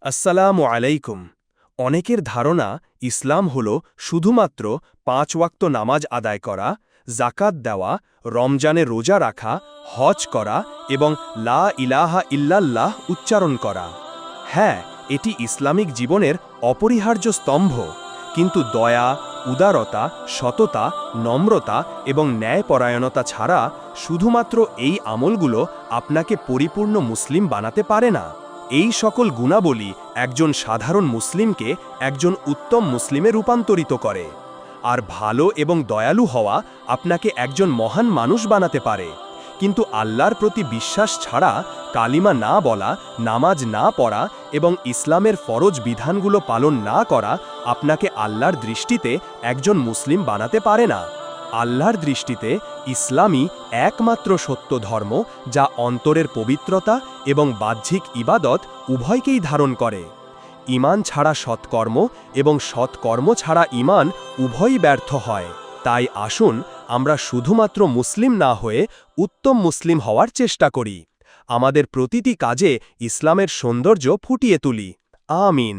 আসসালামু আলাইকুম। অনেকের ধারণা ইসলাম হল শুধুমাত্র ৫ ওয়াক্ত নামাজ আদায় করা, জাকাত দেওয়া, রমজানে রোজা রাখা, হজ করা এবং লা ইলাহা ইল্লাল্লাহ উচ্চারণ করা। হ্যাঁ, এটি ইসলামিক জীবনের অপরিহার্য স্তম্ভ, কিন্তু দয়া, উদারতা, সততা, নম্রতা এবং ন্যায়পরায়ণতা ছাড়া শুধুমাত্র এই আমলগুলো আপনাকে পরিপূর্ণ মুসলিম বানাতে পারে না। এই সকল গুণাবলী একজন সাধারণ মুসলিমকে একজন উত্তম মুসলিমে রূপান্তরিত করে। আর ভালো এবং দয়ালু হওয়া আপনাকে একজন মহান মানুষ বানাতে পারে। কিন্তু আল্লাহর প্রতি বিশ্বাস ছাড়া কালিমা না বলা, নামাজ না পড়া এবং ইসলামের ফরজ বিধানগুলো পালন না করা আপনাকে আল্লাহর দৃষ্টিতে একজন মুসলিম বানাতে পারে না। আল্লাহর দৃষ্টিতে ইসলামই একমাত্র সত্য ধর্ম, যা অন্তরের পবিত্রতা এবং বাহ্যিক ইবাদত উভয়কেই ধারণ করে। ঈমান ছাড়া সৎকর্ম এবং সৎকর্ম ছাড়া ঈমান উভয়ই ব্যর্থ হয়। তাই আসুন আমরা শুধুমাত্র মুসলিম না হয়ে উত্তম মুসলিম হওয়ার চেষ্টা করি। আমাদের প্রতিটি কাজে ইসলামের সৌন্দর্য ফুটিয়ে তুলি। আমিন।